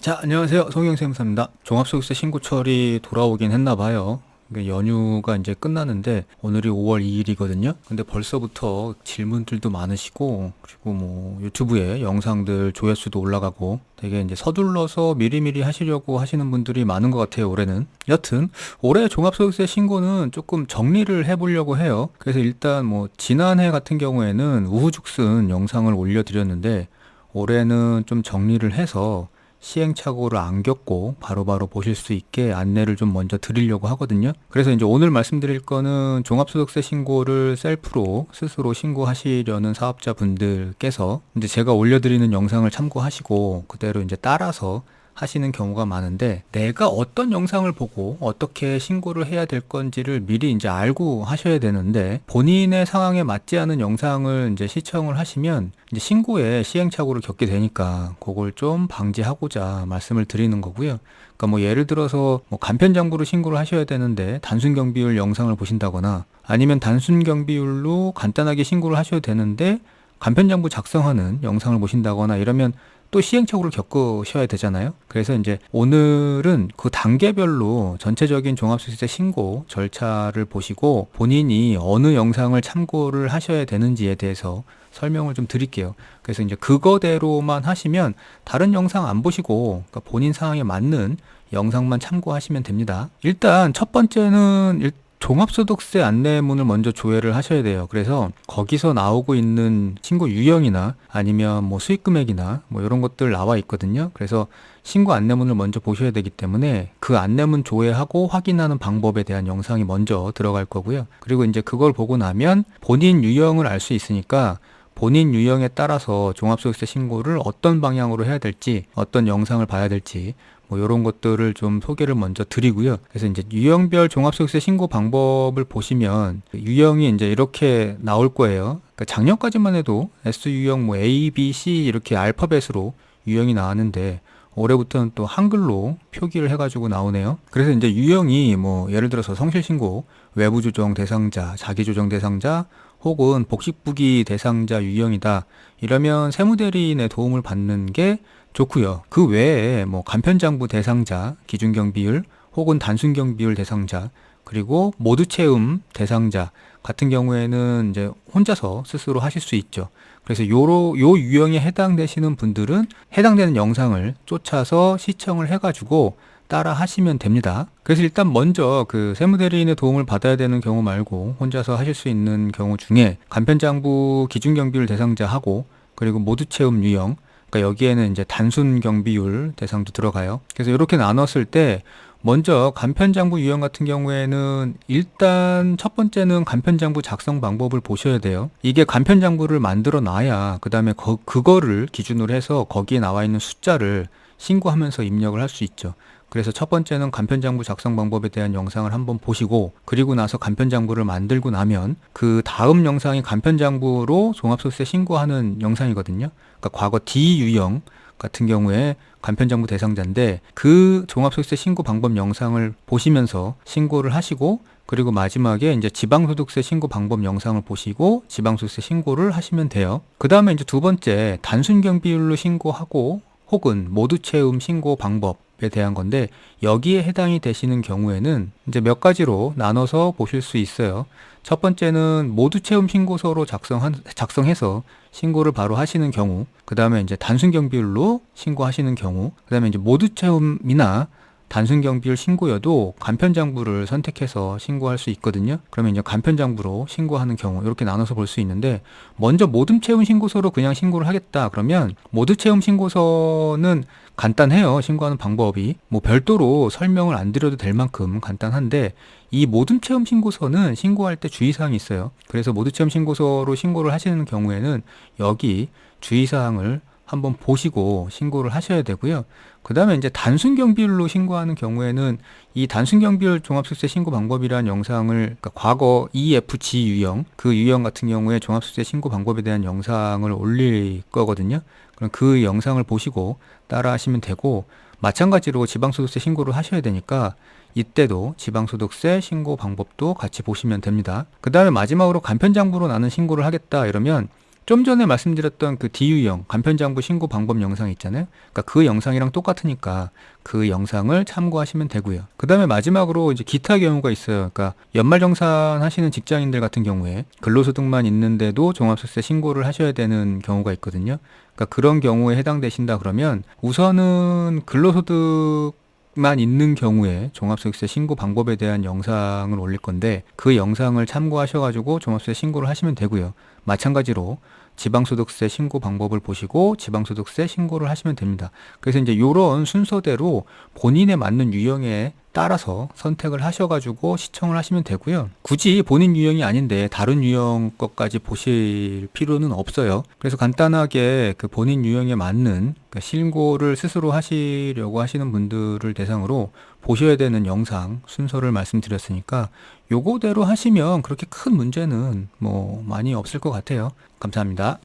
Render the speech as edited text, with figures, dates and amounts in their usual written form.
자, 안녕하세요. 송영세무사입니다. 종합소득세 신고철이 돌아오긴 했나 봐요. 연휴가 이제 끝나는데 오늘이 5월 2일이거든요. 근데 벌써부터 질문들도 많으시고, 그리고 뭐 유튜브에 영상들 조회수도 올라가고 되게 이제 서둘러서 미리미리 하시려고 하시는 분들이 많은 것 같아요, 올해는. 여튼 올해 종합소득세 신고는 조금 정리를 해보려고 해요. 그래서 일단 뭐 지난해 같은 경우에는 우후죽순 영상을 올려드렸는데, 올해는 좀 정리를 해서 시행착오를 안 겪고 바로바로 보실 수 있게 안내를 좀 먼저 드리려고 하거든요. 그래서 이제 오늘 말씀드릴 거는 종합소득세 신고를 셀프로 스스로 신고하시려는 사업자분들께서 이제 제가 올려드리는 영상을 참고하시고 그대로 이제 따라서 하시는 경우가 많은데, 내가 어떤 영상을 보고 어떻게 신고를 해야 될 건지를 미리 이제 알고 하셔야 되는데, 본인의 상황에 맞지 않은 영상을 이제 시청을 하시면 이제 신고에 시행착오를 겪게 되니까 그걸 좀 방지하고자 말씀을 드리는 거고요. 그러니까 뭐 예를 들어서 뭐 간편장부로 신고를 하셔야 되는데 단순 경비율 영상을 보신다거나, 아니면 단순 경비율로 간단하게 신고를 하셔야 되는데 간편장부 작성하는 영상을 보신다거나 이러면 또 시행착오를 겪으셔야 되잖아요. 그래서 이제 오늘은 그 단계별로 전체적인 종합소득세 신고 절차를 보시고 본인이 어느 영상을 참고를 하셔야 되는지에 대해서 설명을 좀 드릴게요. 그래서 이제 그거대로만 하시면 다른 영상 안 보시고, 그러니까 본인 상황에 맞는 영상만 참고하시면 됩니다. 일단 첫 번째는 종합소득세 안내문을 먼저 조회를 하셔야 돼요. 그래서 거기서 나오고 있는 신고 유형이나 아니면 뭐 수익 금액이나 뭐 이런 것들 나와 있거든요. 그래서 신고 안내문을 먼저 보셔야 되기 때문에 그 안내문 조회하고 확인하는 방법에 대한 영상이 먼저 들어갈 거고요. 그리고 이제 그걸 보고 나면 본인 유형을 알 수 있으니까 본인 유형에 따라서 종합소득세 신고를 어떤 방향으로 해야 될지, 어떤 영상을 봐야 될지 뭐 이런 것들을 좀 소개를 먼저 드리고요. 그래서 이제 유형별 종합소득세 신고 방법을 보시면 유형이 이제 이렇게 나올 거예요. 그러니까 작년까지만 해도 S 유형 뭐 A, B, C 이렇게 알파벳으로 유형이 나왔는데 올해부터는 또 한글로 표기를 해가지고 나오네요. 그래서 이제 유형이 뭐 예를 들어서 성실신고, 외부조정 대상자, 자기조정 대상자, 혹은 복식부기 대상자 유형이다. 이러면 세무대리인의 도움을 받는 게 좋고요. 그 외에 뭐 간편장부 대상자, 기준경비율, 혹은 단순경비율 대상자, 그리고 모두채움 대상자 같은 경우에는 이제 혼자서 스스로 하실 수 있죠. 그래서 요 유형에 해당되시는 분들은 해당되는 영상을 쫓아서 시청을 해가지고 따라 하시면 됩니다. 그래서 일단 먼저 그 세무대리인의 도움을 받아야 되는 경우 말고 혼자서 하실 수 있는 경우 중에 간편장부 기준경비율 대상자하고, 그리고 모두채움 유형, 그러니까 여기에는 이제 단순 경비율 대상도 들어가요. 그래서 이렇게 나눴을 때 먼저 간편장부 유형 같은 경우에는 일단 첫 번째는 간편장부 작성 방법을 보셔야 돼요. 이게 간편장부를 만들어 놔야 그 다음에 그거를 기준으로 해서 거기에 나와 있는 숫자를 신고하면서 입력을 할 수 있죠. 그래서 첫 번째는 간편장부 작성 방법에 대한 영상을 한번 보시고, 그리고 나서 간편장부를 만들고 나면 그 다음 영상이 간편장부로 종합소득세 신고하는 영상이거든요. 그러니까 과거 D 유형 같은 경우에 간편장부 대상자인데 그 종합소득세 신고 방법 영상을 보시면서 신고를 하시고, 그리고 마지막에 이제 지방소득세 신고 방법 영상을 보시고 지방소득세 신고를 하시면 돼요. 그 다음에 이제 두 번째 단순 경비율로 신고하고 혹은 모두채움 신고 방법에 대한 건데, 여기에 해당이 되시는 경우에는 이제 몇 가지로 나눠서 보실 수 있어요. 첫 번째는 모두채움 신고서로 작성해서 신고를 바로 하시는 경우, 그 다음에 이제 단순 경비율로 신고하시는 경우, 그 다음에 이제 모두채움이나 단순 경비율 신고여도 간편장부를 선택해서 신고할 수 있거든요. 그러면 이제 간편장부로 신고하는 경우 이렇게 나눠서 볼 수 있는데, 먼저 모둠채움 신고서로 그냥 신고를 하겠다 그러면 모두채움 신고서는 간단해요. 신고하는 방법이 뭐 별도로 설명을 안 드려도 될 만큼 간단한데, 이 모둠체험 신고서는 신고할 때 주의사항이 있어요. 그래서 모둠체험 신고서로 신고를 하시는 경우에는 여기 주의사항을 한번 보시고 신고를 하셔야 되고요. 그 다음에 이제 단순 경비율로 신고하는 경우에는 이 단순 경비율 종합소득세 신고 방법이라는 영상을, 그러니까 과거 EFG 유형, 그 유형 같은 경우에 종합소득세 신고 방법에 대한 영상을 올릴 거거든요. 그럼 그 영상을 보시고 따라 하시면 되고, 마찬가지로 지방소득세 신고를 하셔야 되니까 이때도 지방소득세 신고 방법도 같이 보시면 됩니다. 그 다음에 마지막으로 간편장부로 나는 신고를 하겠다 이러면 좀 전에 말씀드렸던 그 DU형 간편장부 신고 방법 영상 있잖아요. 그러니까 그 영상이랑 똑같으니까 그 영상을 참고하시면 되고요. 그 다음에 마지막으로 이제 기타 경우가 있어요. 그러니까 연말정산 하시는 직장인들 같은 경우에 근로소득만 있는데도 종합소득세 신고를 하셔야 되는 경우가 있거든요. 그러니까 그런 경우에 해당되신다 그러면 우선은 근로소득만 있는 경우에 종합소득세 신고 방법에 대한 영상을 올릴 건데 그 영상을 참고하셔가지고 종합소득세 신고를 하시면 되고요. 마찬가지로 지방소득세 신고 방법을 보시고 지방소득세 신고를 하시면 됩니다. 그래서 이제 이런 순서대로 본인에 맞는 유형에 따라서 선택을 하셔가지고 시청을 하시면 되고요. 굳이 본인 유형이 아닌데 다른 유형 것까지 보실 필요는 없어요. 그래서 간단하게 그 본인 유형에 맞는 그 신고를 스스로 하시려고 하시는 분들을 대상으로 보셔야 되는 영상 순서를 말씀드렸으니까 요거대로 하시면 그렇게 큰 문제는 뭐 많이 없을 것 같아요. 감사합니다.